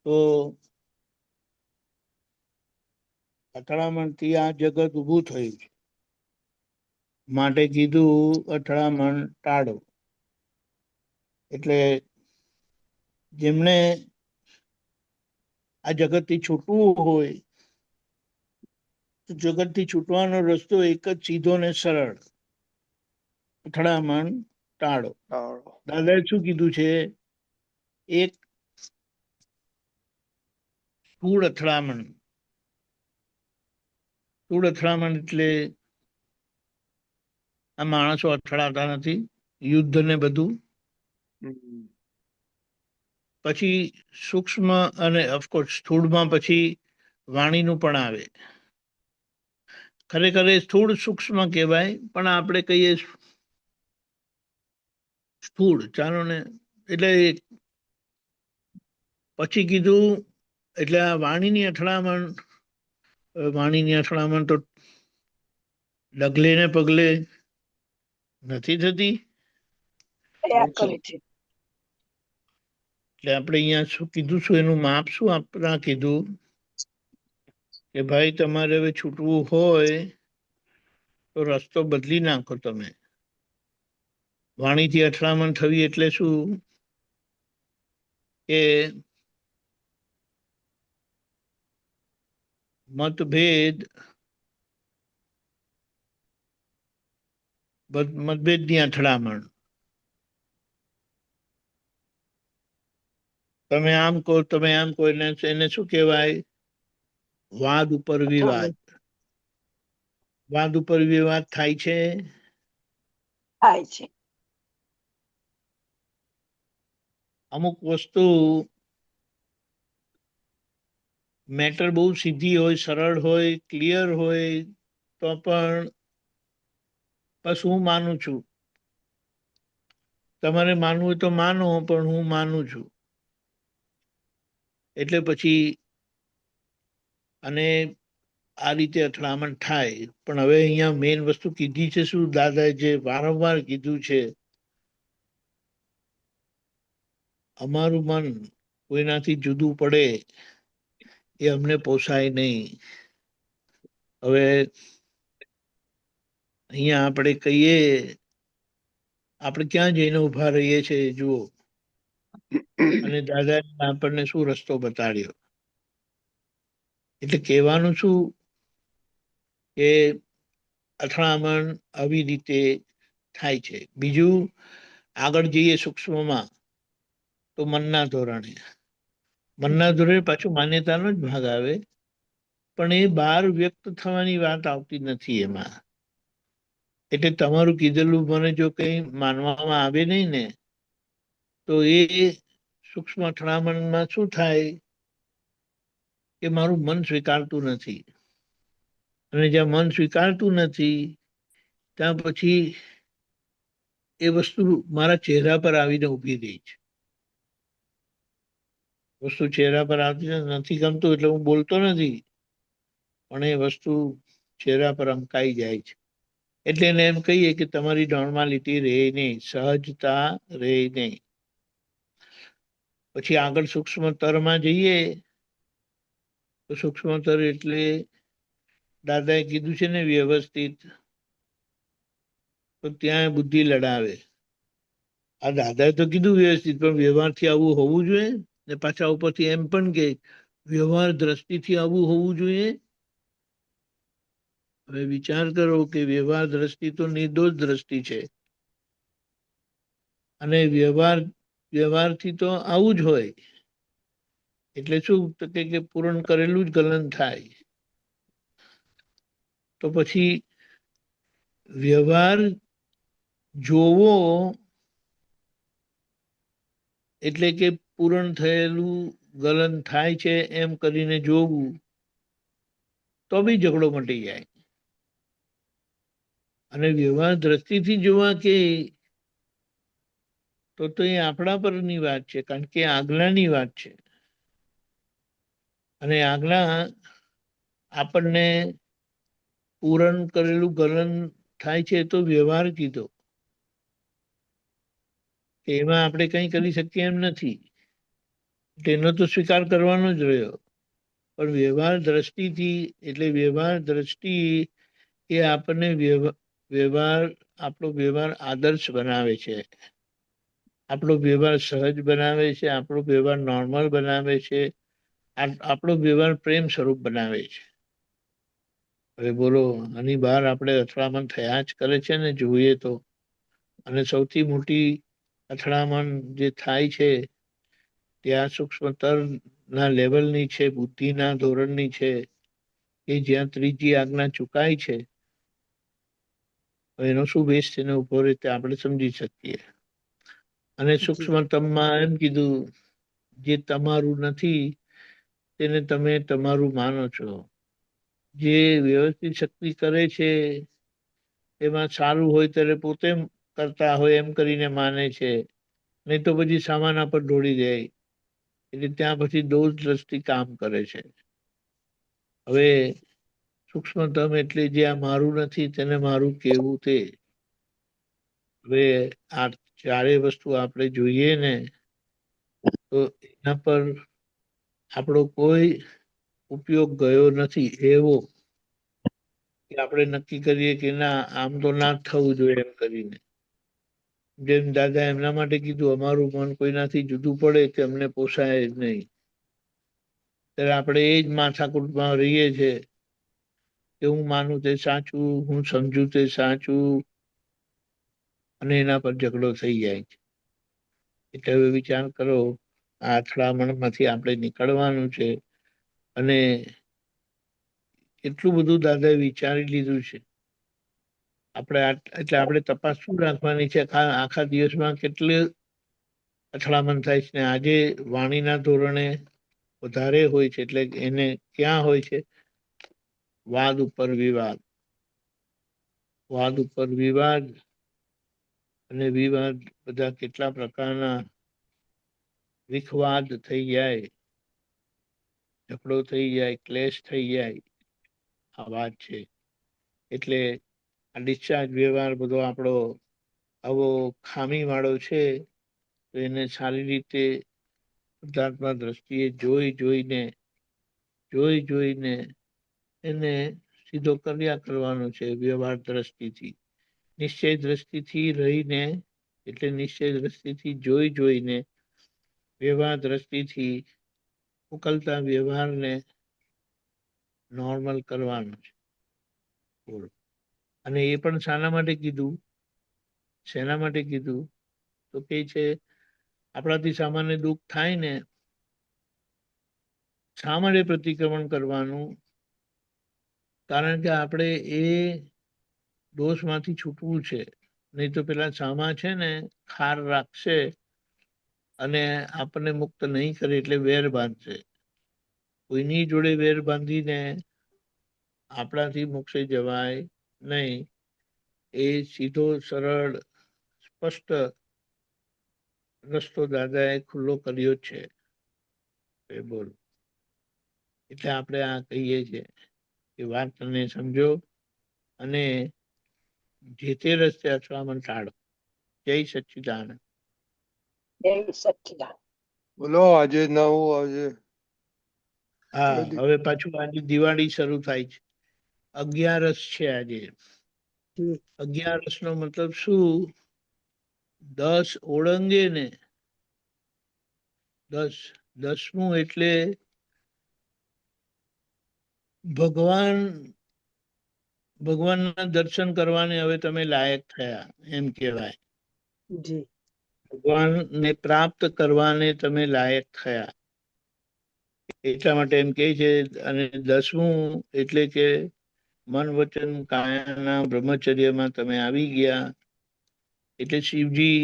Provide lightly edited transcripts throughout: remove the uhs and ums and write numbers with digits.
તો અથડામણથી આ જગત ઊભું થયું છે, માટે કીધું અથડામણ ટાળો. એટલે જેમને આ જગતથી છૂટવું હોય તો જગતથી છૂટવાનો રસ્તો એક જ સીધો ને સરળ, અથડામણ ટાળો. દાદાએ શું કીધું છે? એક સ્થૂળ અથડામણ. સ્થૂળ અથડામણ એટલે આ માણસો અથડાતા નથી, યુદ્ધ ને બધું. પછી સૂક્ષ્મ અને ઓફકોર્સ સ્થૂળમાં પછી વાણીનું પણ આવે. ખરેખર એ સ્થૂળ સૂક્ષ્મ કહેવાય, પણ આપણે કહીએ સ્થૂળ, ચાલો ને. એટલે પછી કીધું, એટલે આ વાણીની અથડામણ તો ડગલે ને પગલે નથી થતી. એટલે આપણે અહીંયા શું કીધું, શું એનું માપ શું આપણા કીધું કે ભાઈ તમારે હવે છૂટવું હોય તો રસ્તો બદલી નાખો. તમે વાણીથી અથડામણ થવી એટલે શું કે મતભેદની અથડામણ. તમે આમ કહો, તમે આમ કહો, એને શું કહેવાય? વાદ ઉપર વિવાદ. વાદ ઉપર વિવાદ થાય છે. અમુક વસ્તુ મેટર બહુ સીધી હોય, સરળ હોય, ક્લિયર હોય, તો પણ બસ હું માનું છું. તમારે માનવું હોય તો માનો, પણ હું માનું છું. એટલે પછી અને આ રીતે અથડામણ થાય. પણ હવે અહીંયા મેઇન વસ્તુ કીધી છે શું? દાદાએ જે વારંવાર કીધું છે, અમારું મન કોઈનાથી જુદું પડે એ અમને પોસાય નહીં. હવે અહીંયા આપણે કહીએ, આપણે ક્યાં જઈને ઉભા રહીએ છીએ જુઓ. અને દાદા આપણને શું રસ્તો બતાડ્યો. એટલે કહેવાનું શું કે અથડામણ આવી રીતે થાય છે. બીજું આગળ જઈએ સૂક્ષ્મમાં તો મનના ધોરણે. મનના ધોરણે પાછું માન્યતાનો જ ભાગ આવે, પણ એ બહાર વ્યક્ત થવાની વાત આવતી નથી એમાં. એટલે તમારું કીધેલું મને જો કંઈ માનવામાં આવે નહીં ને, તો એ સૂક્ષ્મ અથડામણમાં શું થાય કે મારું મન સ્વીકારતું નથી. અને જ્યાં મન સ્વીકારતું નથી ત્યાં પછી એ વસ્તુ મારા ચહેરા પર આવીને ઊભી રહી છે. વસ્તુ ચહેરા પર આવતી નથી ગમતું એટલે હું બોલતો નથી, પણ એ વસ્તુ ચહેરા પર અમકાઈ જાય છે. એટલે એને એમ કહીએ કે તમારી નોર્માલિટી રહે નહીં, સહજતા રહે નહીં. પછી આગળ સૂક્ષ્મતરમાં જઈએ તો સૂક્ષ્મતર એટલે દાદાએ કીધું છે ને વ્યવસ્થિત, તો ત્યાં બુદ્ધિ લડાવે. આ દાદાએ તો કીધું વ્યવસ્થિત, પણ વ્યવહારથી આવું હોવું જોઈએ ને. પાછા ઉપરથી એમ પણ કે વ્યવહાર દ્રષ્ટિથી આવું હોવું જોઈએ. હવે વિચાર કરો કે વ્યવહાર દ્રષ્ટિ તો નિર્દોષ દ્રષ્ટિ છે, અને વ્યવહારથી તો આવું જ હોય. એટલે શું કે પૂરણ કરેલું જ ગલન થાય. તો પછી વ્યવહાર જોવો એટલે કે પૂરણ થયેલું ગલન થાય છે એમ કરીને જોવું, તો બી ઝઘડો મટી જાય. અને વ્યવહાર દ્રષ્ટિથી જોવા કે તો એ આપણા પરની વાત છે, કારણ કે આગલાની વાત છે. અને આગલા આપણને પૂરણ કરેલું ગલન થાય છે તો વ્યવહાર કીધો, એમાં આપણે કંઈ કરી શકીએ એમ નથી. તેનો તો સ્વીકાર કરવાનો જ રહ્યો, પણ વ્યવહાર દ્રષ્ટિથી, એટલે વ્યવહાર દ્રષ્ટિ એ આપણને વ્યવહાર, આપણો વ્યવહાર આદર્શ બનાવે છે, આપણો વ્યવહાર સહજ બનાવે છે, આપણો વ્યવહાર નોર્મલ બનાવે છે, આપણો વ્યવહાર પ્રેમ સ્વરૂપ બનાવે છે. હવે બોલો, આની બહાર આપણે અથડામણ થયા જ કરે છે ને જોઈએ તો. અને સૌથી મોટી અથડામણ જે થાય છે ત્યાં સૂક્ષ્મતર ના લેવલની છે, બુદ્ધિના ધોરણની છે, કે જ્યાં ત્રીજી આજ્ઞા ચુકાય છે. એનો શું બેસ છે, એને ઉભો રીતે આપણે સમજી શકીએ. અને સૂક્ષ્મતમમાં એમ કીધું, જે તમારું નથી તેને તમે તમારું માનો છો. જે વ્યવસ્થિત શક્તિ કરે છે એમાં સારું હોય ત્યારે પોતે કરતા હોય એમ કરીને માને છે, નહીં તો પછી સામાના પર દોડી જાય. એટલે ત્યાં પછી દોષ દ્રષ્ટિ કામ કરે છે. હવે સૂક્ષ્મતમ એટલે જે આ મારું નથી તેને મારું કેવું તે. હવે આ ચારેય વસ્તુ આપણે જોઈએ ને તો એના પર આપણો કોઈ ઉપયોગ ગયો નથી એવો કે આપણે નક્કી કરીએ કે ના આમ તો ના જ થવું જોઈએ એમ કરીને. જેમ દાદા એમના માટે કીધું, અમારું મન કોઈનાથી જુદું પડે કે અમને પોસાય જ નહીં. ત્યારે આપણે એ જ માથાકૂટમાં રહીએ છીએ કે હું માનું તે સાચું, હું સમજુ તે સાચું, અને એના પર ઝઘડો થઈ જાય છે. એટલે હવે વિચાર કરો, આ અથડામણમાંથી આપણે નીકળવાનું છે, અને એટલું બધું દાદાએ વિચારી લીધું છે. આપણે એટલે આપણે તપાસ શું રાખવાની છે, આખા દિવસમાં કેટલી અથડામણ થાય છે. ને આજે વાણીના ધોરણે વધારે હોય છે, એટલે એને ક્યાં હોય છે? વાદ ઉપર વિવાદ, વાદ ઉપર વિવાદ, અને વિવાદ બધા કેટલા પ્રકારના વિખવાદ થઈ જાય, ઝઘડો થઈ જાય, ક્લેશ થઈ જાય, આ વાત છે. એટલે આ ડિસ્ચાર્જ વ્યવહાર બધો આપણો આવો ખામી વાળો છે, તો એને સારી રીતે શુદ્ધાત્મા દ્રષ્ટિએ જોઈને એને સીધો કર્યા કરવાનો છે. વ્યવહાર દ્રષ્ટિથી, નિશ્ચય દ્રષ્ટિથી રહીને, એટલે નિશ્ચય દ્રષ્ટિથી જોઈને વ્યવહાર દ્રષ્ટિથી ઉકલતા વ્યવહારને નોર્મલ કરવાનું છે. અને એ પણ શાના માટે કીધું, શેના માટે કીધું? તો કે છે આપણાથી સામાન્ય દુઃખ થાય ને, શા માટે પ્રતિક્રમણ કરવાનું? કારણ કે આપણે એ દોષમાંથી છૂટવું છે. નહીં તો પેલા સામા છે ને ખાર રાખશે અને આપણને મુક્ત નહીં કરે, એટલે વેર બાંધશે. કોઈની જોડે વેર બાંધીને આપણાથી મોક્ષે જવાય નહીં. એ સીધો સરળ સ્પષ્ટ રસ્તો દાદાએ ખુલ્લો કર્યો છે. એ બોલ, એટલે આપણે આ કહીએ છીએ કે વાતને સમજો અને જે તે રસ્તે અથડામણ ટાળો. જય સચ્ચિદાનંદ. જય સચ્ચિદાનંદ. બોલો, આજે નવું આજે હા, હવે પાછું આજે દિવાળી શરૂ થાય છે. 11 છે આજે. 11 નો મતલબ શું? 10 ઓળંગે ને 10મું એટલે ભગવાનના દર્શન કરવાને હવે તમે લાયક થયા એમ કહેવાય. ભગવાનને પ્રાપ્ત કરવાને તમે લાયક થયા, એટલા માટે એમ કહે છે. અને 10મું એટલે કે મન વચન કાયાના બ્રહ્મચર્યમાં તમે આવી ગયા. એટલે શિવજી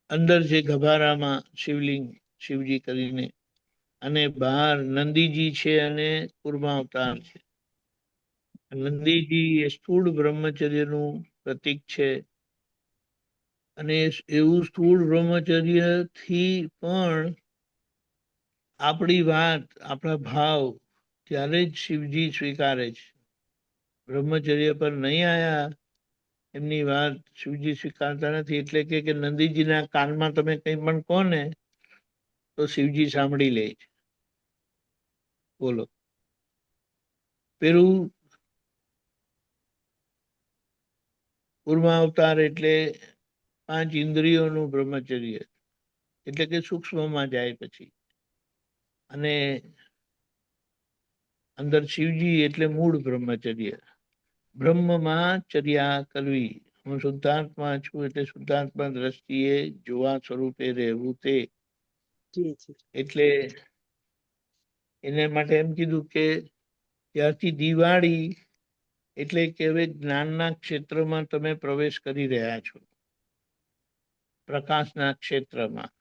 અંદર છે ગભારામાં, શિવલિંગ શિવજી કરીને, અને બહાર નંદીજી છે અને કુર્મા અવતાર છે. નંદીજી એ સ્થૂળ બ્રહ્મચર્યનું પ્રતીક છે. અને એવું સ્થૂળ બ્રહ્મચર્ય થી પણ આપણી વાત, આપણા ભાવ ત્યારે જ શિવજી સ્વીકારે છે. બ્રહ્મચર્ય પર નહીં આયા, એમની વાત શિવજી સ્વીકારતા નથી. એટલે કે નંદીજીના કાનમાં તમે કંઈ પણ કહો ને તો શિવજી સાંભળી લે છે. બોલો. પેલું કુર્મા અવતાર એટલે 5 ઇન્દ્રિયોનું બ્રહ્મચર્ય, એટલે કે સૂક્ષ્મમાં જાય પછી. અને અંદર શિવજી એટલે મૂળ બ્રહ્મચર્ય. બ્રહ્મમાં ચર્યા કરવી. હું શુદ્ધાત્મા છું એટલે શુદ્ધાત્મા દ્રષ્ટિએ જોવા સ્વરૂપે રહેવું તે. એટલે એને માટે એમ કીધું કે ત્યારથી દિવાળી એટલે કે હવે જ્ઞાનના ક્ષેત્રમાં તમે પ્રવેશ કરી રહ્યા છો, પ્રકાશના ક્ષેત્રમાં.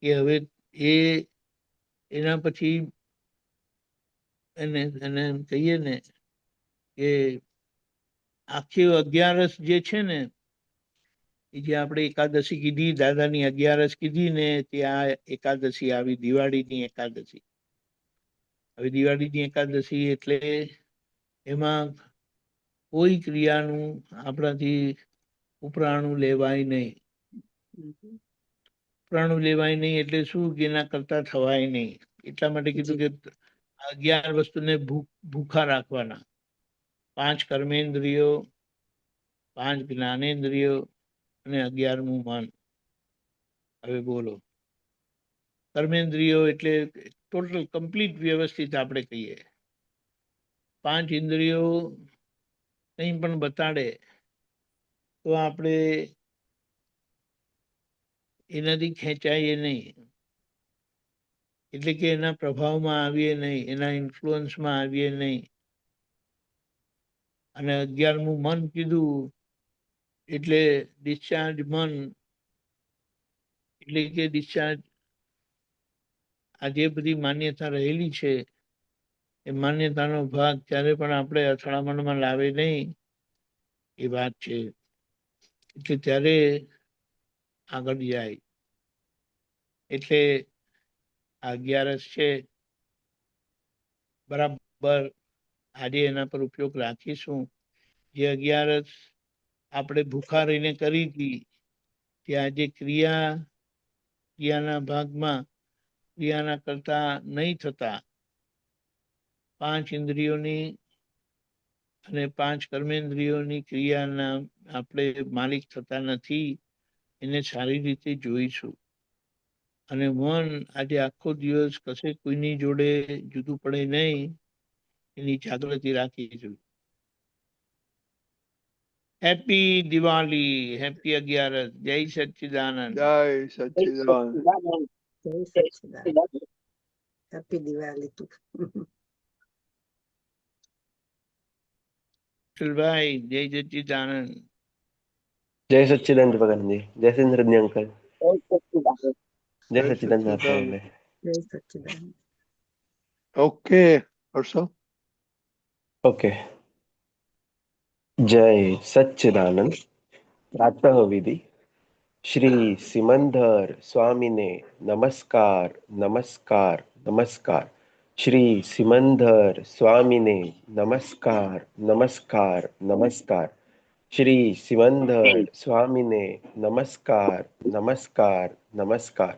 કે હવે એના પછી એને એમ કહીએ ને કે આખી 11 જે છે ને, એ જે આપણે એકાદશી કીધી, દાદાની 11 કીધી ને, ત્યાં એકાદશી આવી, દિવાળીની એકાદશી. હવે દિવાળીની એકાદશી એટલે એમાં કોઈ ક્રિયાનું આપણાથી ઉપરાણું લેવાય નહીં. ઉપરાણું લેવાય નહીં એટલે શું? કે એના કરતા થવાય નહીં. એટલા માટે કીધું કે 11 વસ્તુને ભૂખા રાખવાના. 5 કર્મેન્દ્રિયો, 5 જ્ઞાનેન્દ્રિયો અને 11મું મન. હવે બોલો, કર્મેન્દ્રિયો એટલે ટોટલ કમ્પ્લીટ વ્યવસ્થિત આપણે કહીએ. 5 ઇન્દ્રિયો કંઈ પણ બતાડે તો આપણે એનાથી ખેંચાઈએ નહીં, એટલે કે એના પ્રભાવમાં આવીએ નહીં, એના ઇન્ફ્લુઅન્સમાં આવીએ નહીં. અને 11મું મન કીધું એટલે ડિસ્ચાર્જ મન, એટલે કે ડિસ્ચાર્જ આ જે બધી માન્યતા રહેલી છે એ માન્યતાનો ભાગ ત્યારે પણ આપણે અથડામણમાં લાવે નહીં, એ વાત છે. એટલે ત્યારે આગળ જાય. એટલે 11 છે, બરાબર આજે એના પર ઉપયોગ રાખીશું. જે 11 આપણે ભૂખા રહીને કરી હતી, ત્યાં જે ક્રિયાના ભાગમાં ક્રિયાના કરતા નહીં થતા 5 ઇન્દ્રિયોની અને 5 કર્મેન્દ્રિયોની ક્રિયાના આપણે માલિક થતા નથી, એને સારી રીતે જોઈશું. અને મન આજે આખો દિવસ કશે કોઈની જોડે જુદું પડે નહીં, એની જાગૃતિ રાખીશું. Happy Diwali, happy 11. જય સચ્ચિદાનંદ. જય સચ્ચિદાનંદ. હેપી દિવાળી તું. ભાઈ જય સચ્ચિદાનંદ. જય સચ્ચિદાનંદ ભગવાનજી. જય સિંદ્રજી અંકલ. જય સચ્ચિદાનંદ મહાત્માને. જય સચ્ચિદાનંદ. ઓકે હર્ષો. ઓકે. જય સચ્ચિદાનંદ. પ્રાતઃ વિધિ. શ્રી સિમંદર સ્વામીને નમસ્કાર નમસ્કાર નમસ્કાર. શ્રી સિમંદર સ્વામીને નમસ્કાર નમસ્કાર નમસ્કાર. શ્રી સિમંદર સ્વામીને નમસ્કાર નમસ્કાર નમસ્કાર.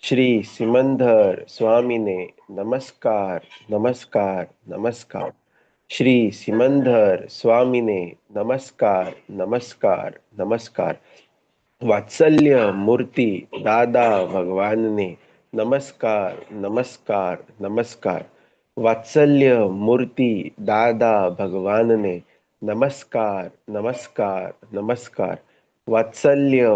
શ્રી સિમંદર સ્વામીને નમસ્કાર નમસ્કાર નમસ્કાર. શ્રી સિમંદર સ્વામીને નમસ્કાર નમસ્કાર નમસ્કાર. વાત્સલ્ય મૂર્તિ દાદા ભગવાનને નમસ્કાર નમસ્કાર નમસ્કાર. વાત્સલ્ય મૂર્તિ દાદા ભગવાનને નમસ્કાર નમસ્કાર નમસ્કાર. વાત્સલ્ય